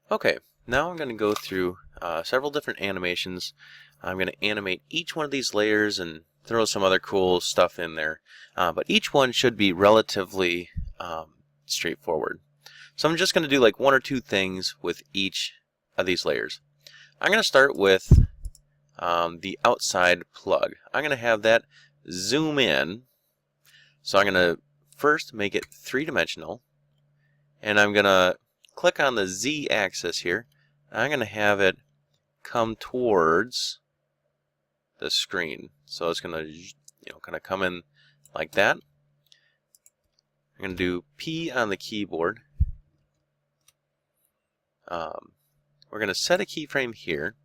Okay, now I'm going to go through several different animations. I'm going to animate each one of these layers and throw some other cool stuff in there. But each one should be relatively straightforward. So I'm just going to do like one or two things with each of these layers. I'm going to start with the outside plug. I'm going to have that zoom in. So I'm going to first make it three-dimensional, and I'm going to click on the Z axis here. I'm going to have it come towards the screen. So it's going to kind of come in like that. I'm going to do P on the keyboard. We're going to set a keyframe here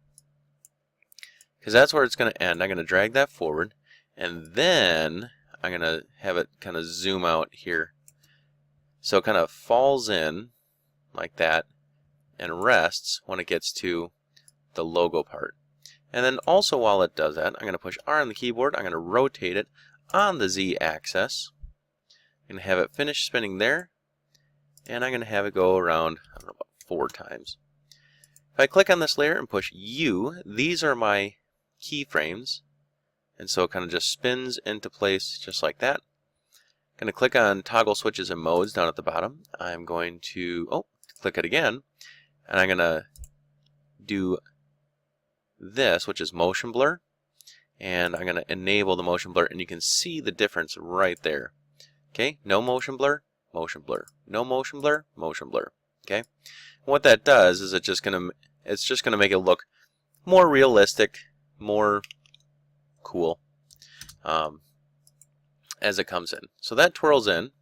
because that's where it's going to end. I'm going to drag that forward, and then I'm going to have it kind of zoom out here. So it kind of falls in like that and rests when it gets to the logo part. And then also while it does that, I'm going to push R on the keyboard. I'm going to rotate it on the Z axis. I'm going to have it finish spinning there, and I'm going to have it go around, I don't know, about 4 times. If I click on this layer and push U, these are my keyframes, and so it kind of just spins into place just like that. I'm going to click on toggle switches and modes down at the bottom. I'm going to click it again, and I'm going to do this, which is motion blur, and I'm going to enable the motion blur, and you can see the difference right there. Okay, no motion blur, motion blur, no motion blur, motion blur. Okay, and what that does is it's just going to make it look more realistic, more cool as it comes in. So that twirls in,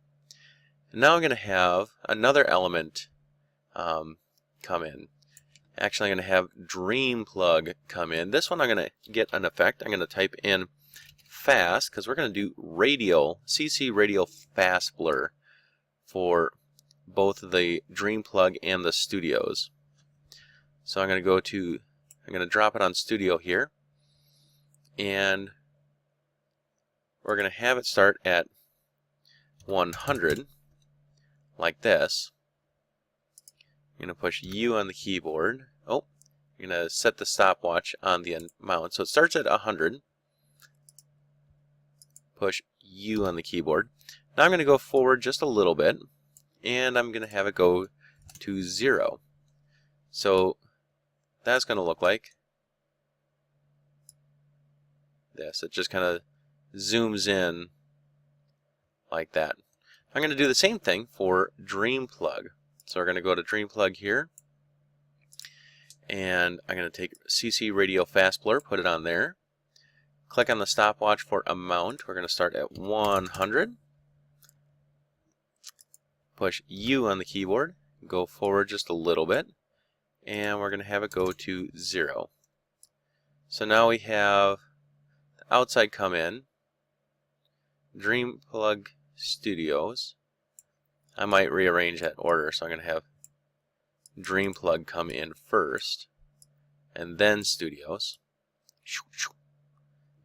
and now I'm going to have another element come in. Actually, I'm going to have Dream Plug come in. This one I'm going to get an effect. I'm going to type in fast because we're going to do radial, CC radial fast blur for both the Dream Plug and the Studios. So I'm going to drop it on Studio here, and we're going to have it start at 100 like this. I'm going to push U on the keyboard. I'm going to set the stopwatch on the amount. So it starts at 100. Push U on the keyboard. Now I'm going to go forward just a little bit, and I'm going to have it go to 0. So that's going to look like this. It just kind of zooms in like that. I'm going to do the same thing for Dream Plug. So we're going to go to Dream Plug here, and I'm going to take CC Radial Fast Blur, put it on there. Click on the stopwatch for amount. We're going to start at 100. Push U on the keyboard, go forward just a little bit, and we're going to have it go to 0. So now we have the outside come in, Dream Plug Studios. I might rearrange that order, so I'm going to have Dream Plug come in first, and then Studios.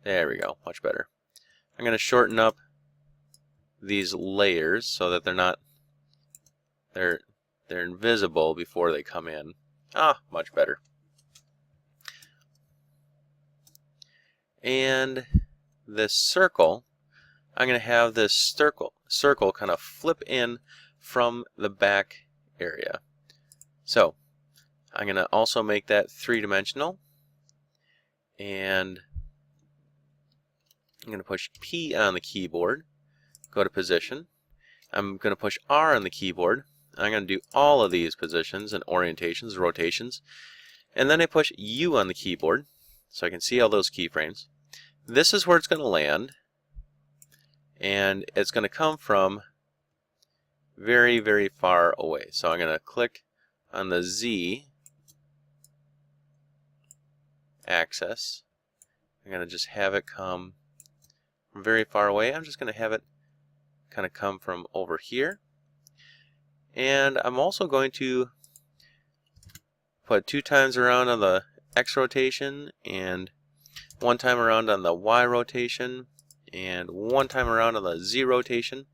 There we go, much better. I'm going to shorten up these layers so that they're invisible before they come in. Much better. And this circle, I'm going to have this circle kind of flip in from the back area. So I'm going to also make that three-dimensional, and I'm going to push P on the keyboard, go to position. I'm going to push R on the keyboard. I'm going to do all of these positions and orientations, rotations, and then I push U on the keyboard so I can see all those keyframes. This is where it's going to land, and it's going to come from very, very far away. So I'm going to click on the Z axis. I'm going to just have it come from very far away. I'm just going to have it kind of come from over here. And I'm also going to put 2 times around on the X rotation, and 1 time around on the Y rotation, and 1 time around on the Z rotation.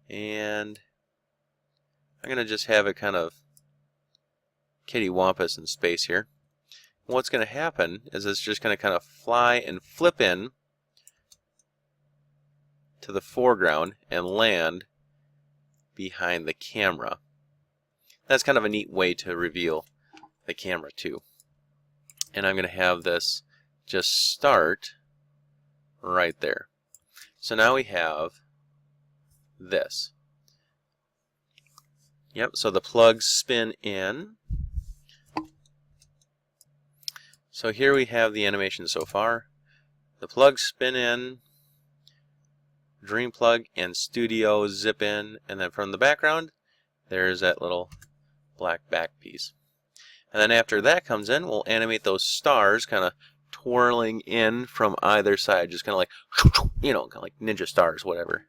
And I'm going to just have it kind of kitty wampus in space here. What's going to happen is it's just going to kind of fly and flip in to the foreground and land behind the camera. That's kind of a neat way to reveal the camera too. And I'm going to have this just start right there. So now we have this. Yep, so the plugs spin in. So here we have the animation so far. The plugs spin in, Dream Plug and Studio zip in, and then from the background, there's that little black back piece. And then after that comes in, we'll animate those stars kind of twirling in from either side, just kind of like, you know, kind of like ninja stars, whatever.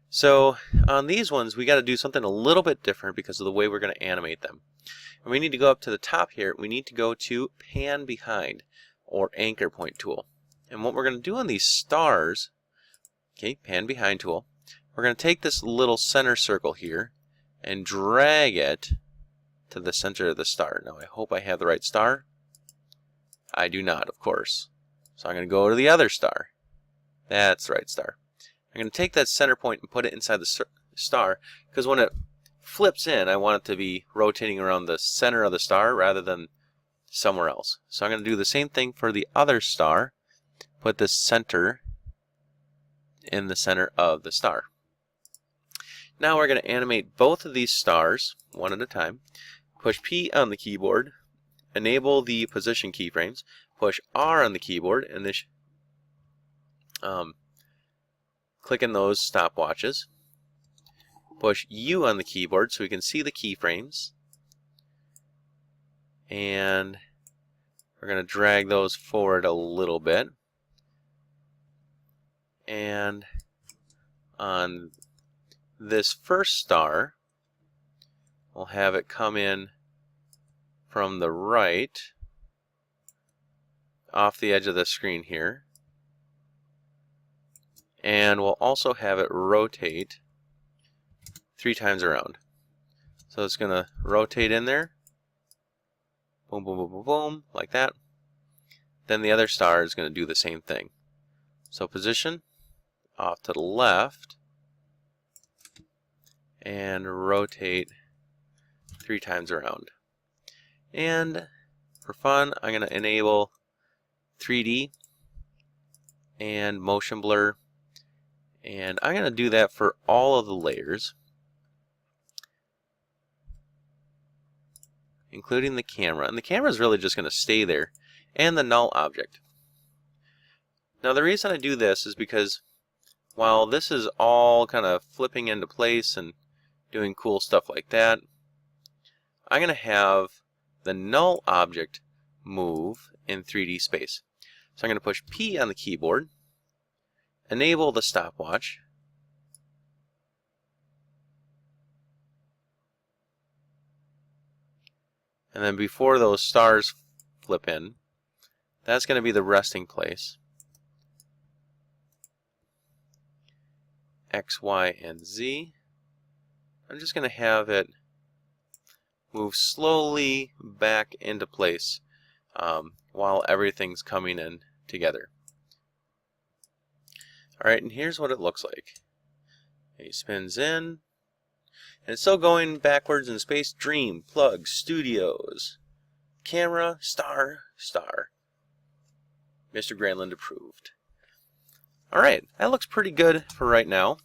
So on these ones, we got to do something a little bit different because of the way we're going to animate them. And we need to go up to the top here. We need to go to Pan Behind, or Anchor Point tool. And what we're going to do on these stars, okay, Pan Behind tool, we're going to take this little center circle here and drag it to the center of the star. Now I hope I have the right star. I do not, of course. So I'm going to go to the other star. That's the right star. I'm going to take that center point and put it inside the star, because when it flips in, I want it to be rotating around the center of the star rather than somewhere else. So I'm going to do the same thing for the other star. Put the center in the center of the star. Now we're going to animate both of these stars one at a time. Push P on the keyboard, enable the position keyframes, push R on the keyboard, and this click in those stopwatches. Push U on the keyboard so we can see the keyframes. And we're going to drag those forward a little bit. And on this first star, we'll have it come in from the right off the edge of the screen here. And we'll also have it rotate 3 times around. So it's going to rotate in there. Boom, boom, boom, boom, boom, like that. Then the other star is going to do the same thing. So position, off to the left, and rotate 3 times around. And for fun, I'm going to enable 3D and motion blur. And I'm going to do that for all of the layers, including the camera. And the camera is really just going to stay there, and the null object. Now the reason I do this is because while this is all kind of flipping into place and doing cool stuff like that, I'm going to have the null object move in 3D space. So I'm going to push P on the keyboard, enable the stopwatch, and then before those stars flip in, that's going to be the resting place. X, Y, and Z. I'm just going to have it move slowly back into place while everything's coming in together. Alright, and here's what it looks like. It spins in, and it's still going backwards in space. Dream, plug, studios, camera, star, star. Mr. Granlund approved. Alright, that looks pretty good for right now.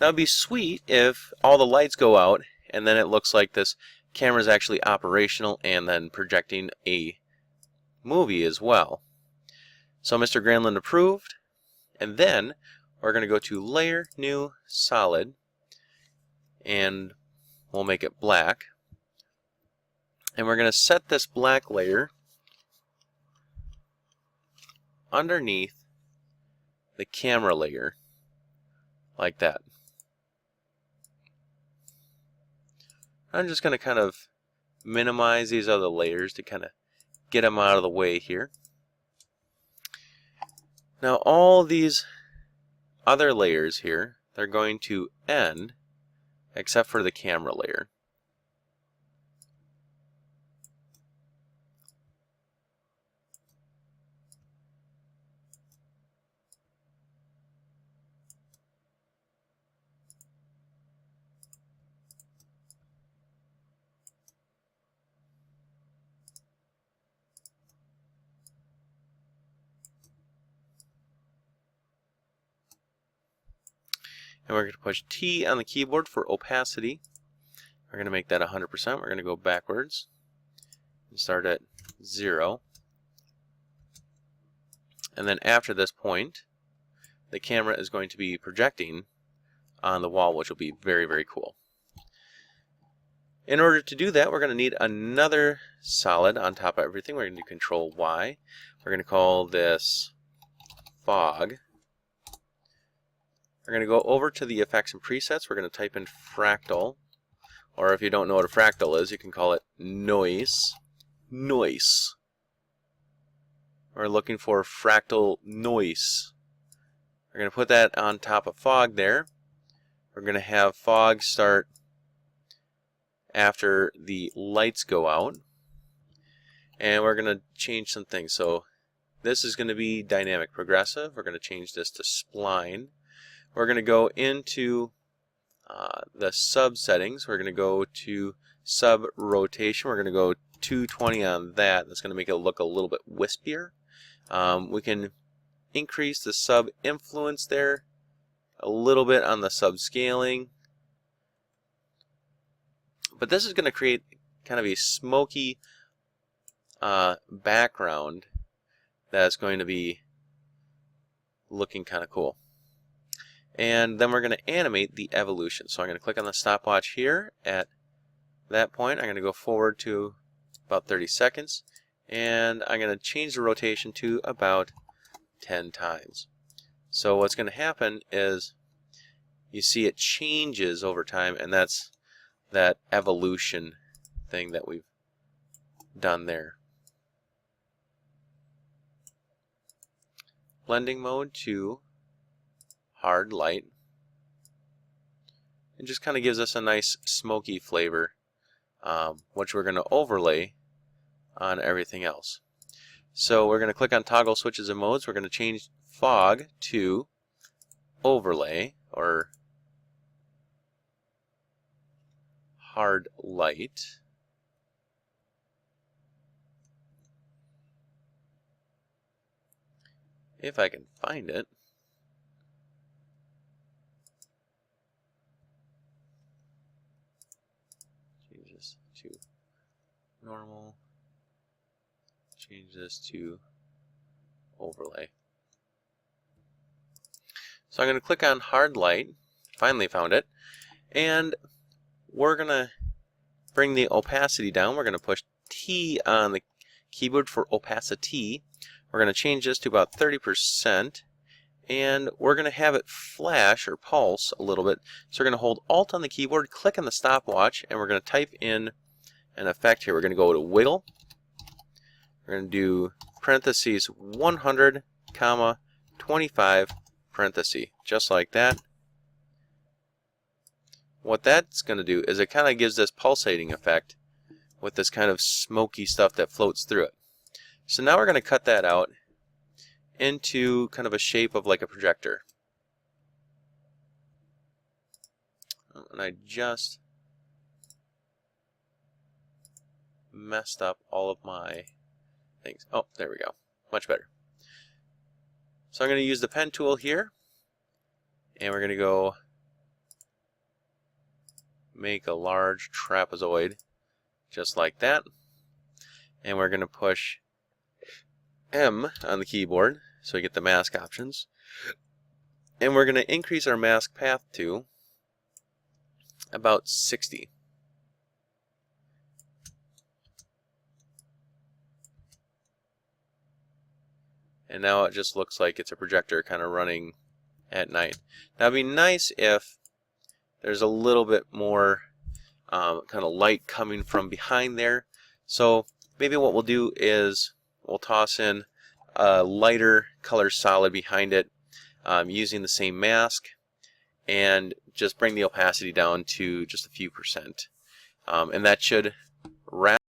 Now it'd be sweet if all the lights go out and then it looks like this camera is actually operational and then projecting a movie as well. So Mr. Granlund approved, and then we're going to go to Layer, New, Solid, and we'll make it black. And we're going to set this black layer underneath the camera layer, like that. I'm just going to kind of minimize these other layers to kind of get them out of the way here. Now all these other layers here, they're going to end except for the camera layer. And we're going to push T on the keyboard for opacity. We're going to make that 100%. We're going to go backwards and start at 0. And then after this point, the camera is going to be projecting on the wall, which will be very, very cool. In order to do that, we're going to need another solid on top of everything. We're going to do Control Y. We're going to call this fog. We're going to go over to the effects and presets. We're going to type in fractal, or if you don't know what a fractal is, you can call it noise. Noise. We're looking for fractal noise. We're going to put that on top of fog there. We're going to have fog start after the lights go out. And we're going to change some things. So this is going to be dynamic progressive. We're going to change this to spline. We're going to go into the sub settings. We're going to go to sub rotation. We're going to go 220 on that. That's going to make it look a little bit wispier. We can increase the sub influence there a little bit on the sub scaling. But this is going to create kind of a smoky background that's going to be looking kind of cool. And then we're going to animate the evolution. So I'm going to click on the stopwatch here at that point. I'm going to go forward to about 30 seconds. And I'm going to change the rotation to about 10 times. So what's going to happen is you see it changes over time, and that's that evolution thing that we've done there. Blending mode to hard light. It just kind of gives us a nice smoky flavor, which we're going to overlay on everything else. So we're going to click on toggle switches and modes. We're going to change fog to overlay or hard light. If I can find it. Change this to normal. Change this to overlay. So I'm going to click on hard light. Finally found it. And we're going to bring the opacity down. We're going to push T on the keyboard for opacity. We're going to change this to about 30%. And we're going to have it flash or pulse a little bit. So we're going to hold Alt on the keyboard, click on the stopwatch, and we're going to type in an effect here. We're going to go to wiggle. We're going to do parentheses 100, comma 25 parentheses, just like that. What that's going to do is it kind of gives this pulsating effect with this kind of smoky stuff that floats through it. So now we're going to cut that out into kind of a shape of like a projector. And I just messed up all of my things. Oh, there we go. Much better. So I'm going to use the pen tool here, and we're going to go make a large trapezoid just like that. And we're going to push M on the keyboard so we get the mask options. And we're going to increase our mask path to about 60. And now it just looks like it's a projector kind of running at night. Now it'd be nice if there's a little bit more kind of light coming from behind there. So maybe what we'll do is we'll toss in a lighter color solid behind it using the same mask, and just bring the opacity down to just a few %. And that should wrap